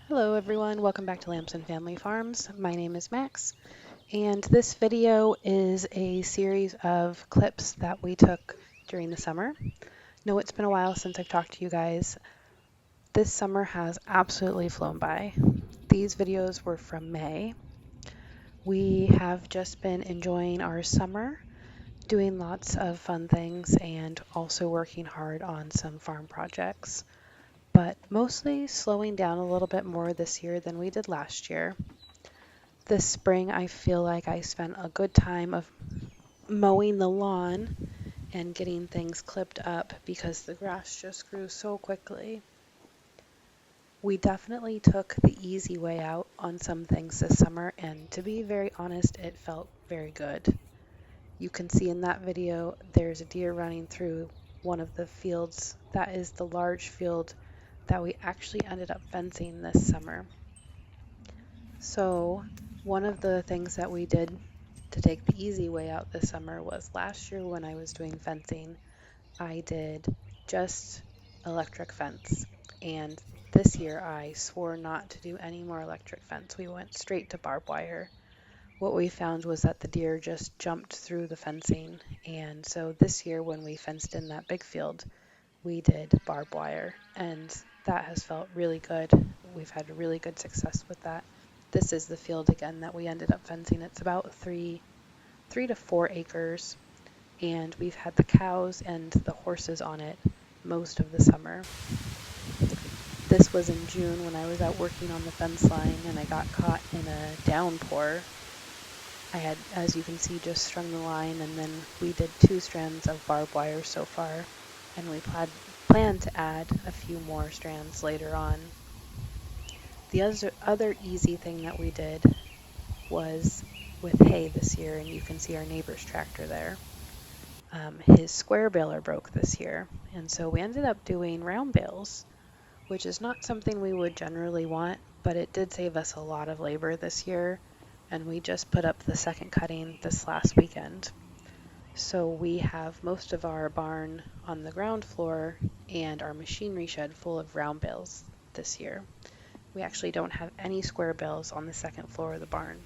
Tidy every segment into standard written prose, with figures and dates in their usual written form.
Hello everyone, welcome back to Lamson Family Farms. My name is Max, and this video is a series of clips that we took during the summer. No, it's been a while since I've talked to you guys. This summer has absolutely flown by. These videos were from May. We have just been enjoying our summer, doing lots of fun things, and also working hard on some farm projects, but mostly slowing down a little bit more this year than we did last year. This spring, I feel like I spent a good time of mowing the lawn and getting things clipped up because the grass just grew so quickly. We definitely took the easy way out on some things this summer, and to be very honest, it felt very good. You can see in that video there's a deer running through one of the fields. That is the large field that we actually ended up fencing this summer. So one of the things that we did to take the easy way out this summer was last year when I was doing fencing, I did just electric fence. And this year I swore not to do any more electric fence. We went straight to barbed wire. What we found was that the deer just jumped through the fencing. And so this year when we fenced in that big field, we did barbed wire. And that has felt really good. We've had really good success with that. This is the field again that we ended up fencing. It's about 3 to 4 acres, and we've had the cows and the horses on it most of the summer. This was in June when I was out working on the fence line and I got caught in a downpour. I had, as you can see, just strung the line, and then we did 2 strands of barbed wire so far, and we plan to add a few more strands later on. The other easy thing that we did was with hay this year, and you can see our neighbor's tractor there. His square baler broke this year, and so we ended up doing round bales, which is not something we would generally want, but it did save us a lot of labor this year, and we just put up the second cutting this last weekend. So we have most of our barn on the ground floor and our machinery shed full of round bales this year. We actually don't have any square bales on the second floor of the barn.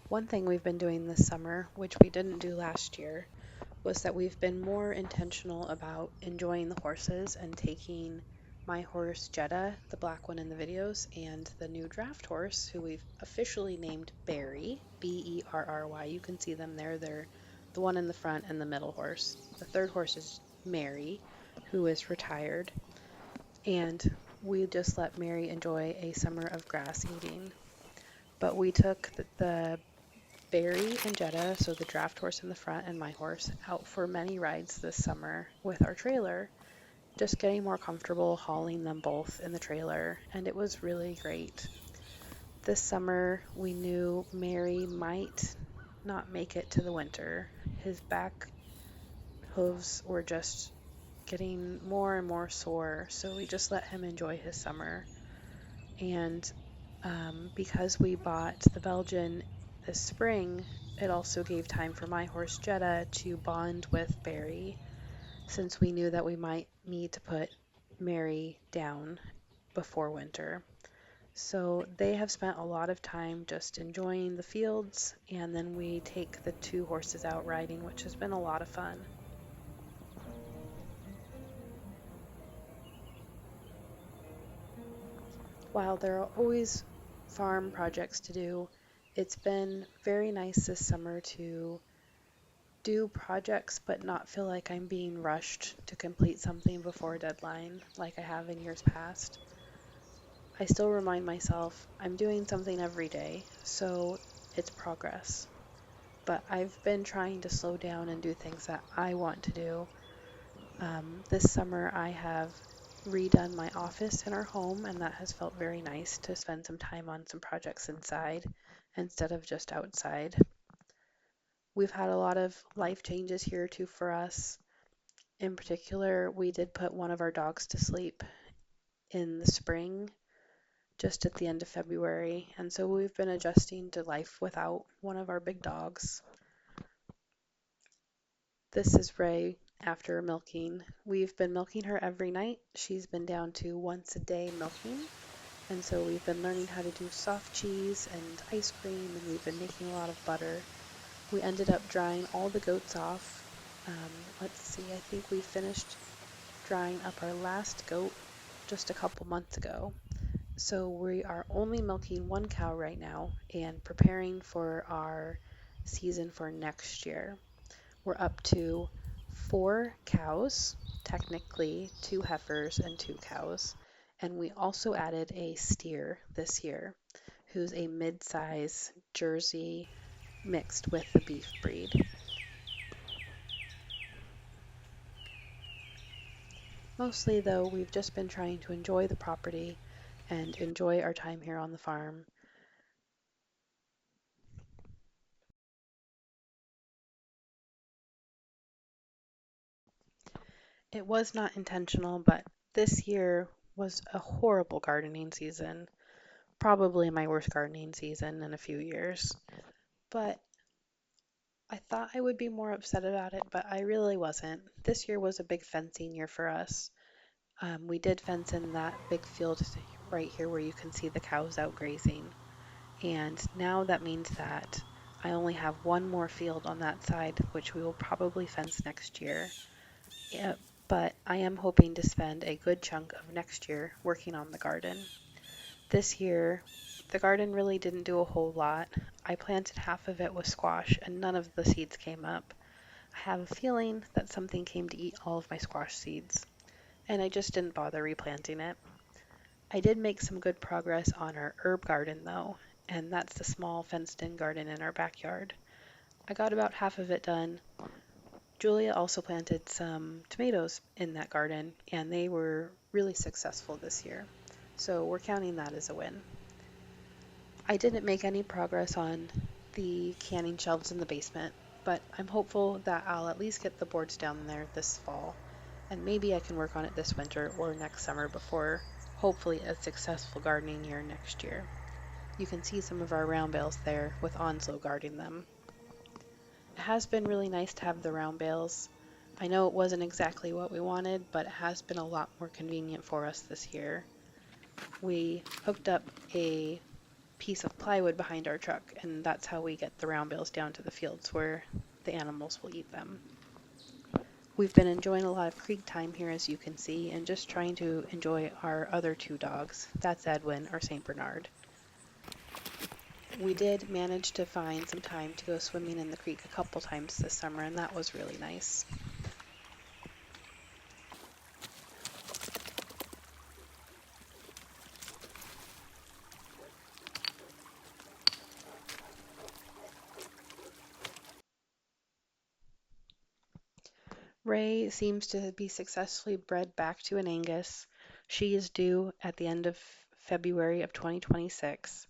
One thing we've been doing this summer, which we didn't do last year, was that we've been more intentional about enjoying the horses and taking my horse Jetta, the black one in the videos, and the new draft horse, who we've officially named Barry, Berry. You can see them there. They're the one in the front and the middle horse. The third horse is Mary, who is retired, and we just let Mary enjoy a summer of grass eating. But we took the Barry and Jetta, so the draft horse in the front and my horse, out for many rides this summer with our trailer, just getting more comfortable hauling them both in the trailer, and it was really great. This summer, we knew Mary might not make it to the winter. His back hooves were just getting more and more sore, so we just let him enjoy his summer. And because we bought the Belgian this spring, it also gave time for my horse Jetta to bond with Barry, since we knew that we might need to put Mary down before winter. So they have spent a lot of time just enjoying the fields, and then we take the 2 horses out riding, which has been a lot of fun. While there are always farm projects to do, it's been very nice this summer to do projects but not feel like I'm being rushed to complete something before a deadline like I have in years past. I still remind myself I'm doing something every day, so it's progress. But I've been trying to slow down and do things that I want to do. This summer I have redone my office in our home, and that has felt very nice to spend some time on some projects inside instead of just outside. We've had a lot of life changes here too for us. In particular, we did put one of our dogs to sleep in the spring, just at the end of February, and so we've been adjusting to life without one of our big dogs. This is Ray after milking. We've been milking her every night. She's been down to once a day milking. And so we've been learning how to do soft cheese and ice cream, and we've been making a lot of butter. We ended up drying all the goats off. Let's see, I think we finished drying up our last goat just a couple months ago. So we are only milking one cow right now and preparing for our season for next year. We're up to 4 cows, technically 2 heifers and 2 cows. And we also added a steer this year, who's a mid-size Jersey mixed with the beef breed. Mostly, though, we've just been trying to enjoy the property and enjoy our time here on the farm. It was not intentional, but this year was a horrible gardening season, probably my worst gardening season in a few years. But I thought I would be more upset about it, but I really wasn't. This year was a big fencing year for us. We did fence in that big field right here where you can see the cows out grazing. And now that means that I only have one more field on that side, which we will probably fence next year. Yeah, but I am hoping to spend a good chunk of next year working on the garden. This year, the garden really didn't do a whole lot. I planted half of it with squash and none of the seeds came up. I have a feeling that something came to eat all of my squash seeds, and I just didn't bother replanting it. I did make some good progress on our herb garden though, and that's the small fenced-in garden in our backyard. I got about half of it done. Julia also planted some tomatoes in that garden, and they were really successful this year. So we're counting that as a win. I didn't make any progress on the canning shelves in the basement, but I'm hopeful that I'll at least get the boards down there this fall, and maybe I can work on it this winter or next summer before hopefully a successful gardening year next year. You can see some of our round bales there with Onslow guarding them. It has been really nice to have the round bales. I know it wasn't exactly what we wanted, but it has been a lot more convenient for us this year. We hooked up a piece of plywood behind our truck, and that's how we get the round bales down to the fields where the animals will eat them. We've been enjoying a lot of creek time here, as you can see, and just trying to enjoy our other 2 dogs. That's Edwin, our St. Bernard. We did manage to find some time to go swimming in the creek a couple times this summer, and that was really nice. Ray seems to be successfully bred back to an Angus. She is due at the end of February of 2026.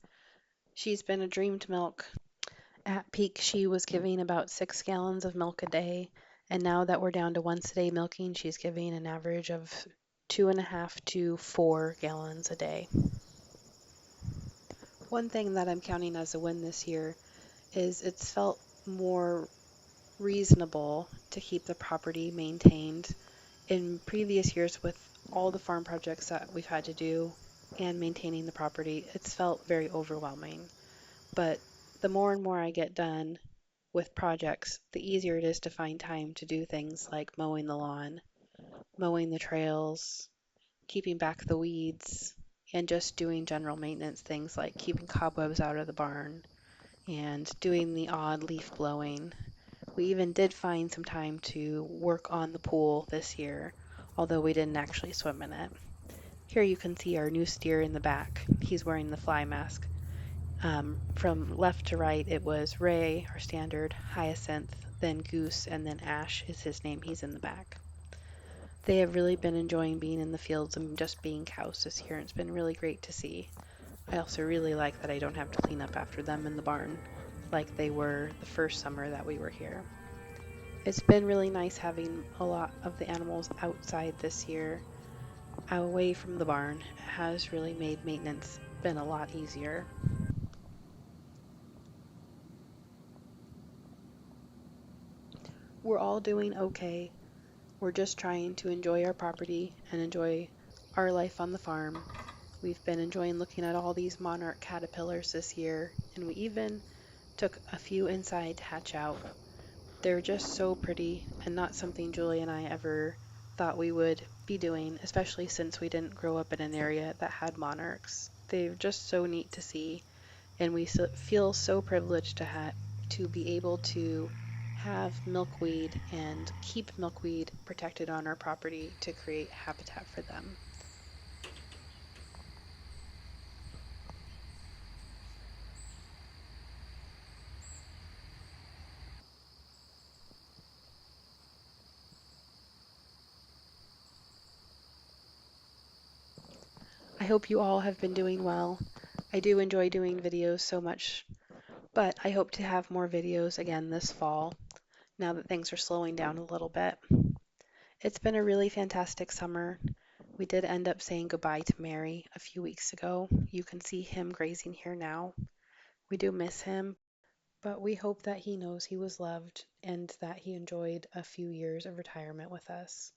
She's been a dream to milk. At peak, she was giving about 6 gallons of milk a day, and now that we're down to once a day milking, she's giving an average of 2.5 to 4 gallons a day. One thing that I'm counting as a win this year is it's felt more reasonable to keep the property maintained. In previous years, with all the farm projects that we've had to do and maintaining the property, it's felt very overwhelming. But the more and more I get done with projects, the easier it is to find time to do things like mowing the lawn, mowing the trails, keeping back the weeds, and just doing general maintenance things like keeping cobwebs out of the barn and doing the odd leaf blowing. We even did find some time to work on the pool this year, although we didn't actually swim in it. Here you can see our new steer in the back. He's wearing the fly mask. From left to right, it was Ray, our standard, Hyacinth, then Goose, and then Ash is his name. He's in the back. They have really been enjoying being in the fields and just being cows this year. It's been really great to see. I also really like that I don't have to clean up after them in the barn like they were the first summer that we were here. It's been really nice having a lot of the animals outside this year, away from the barn. It has really made maintenance been a lot easier. We're all doing okay. We're just trying to enjoy our property and enjoy our life on the farm. We've been enjoying looking at all these monarch caterpillars this year, and we even took a few inside to hatch out. They're just so pretty and not something Julie and I ever thought we would be doing, especially since we didn't grow up in an area that had monarchs. They're just so neat to see, and we feel so privileged to be able to have milkweed and keep milkweed protected on our property to create habitat for them. I hope you all have been doing well. I do enjoy doing videos so much, but I hope to have more videos again this fall now that things are slowing down a little bit. It's been a really fantastic summer. We did end up saying goodbye to Mary a few weeks ago. You can see him grazing here now. We do miss him, but we hope that he knows he was loved and that he enjoyed a few years of retirement with us.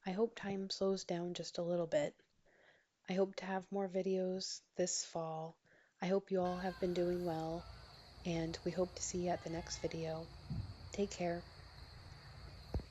I hope time slows down just a little bit. I hope to have more videos this fall. I hope you all have been doing well, and we hope to see you at the next video. Take care.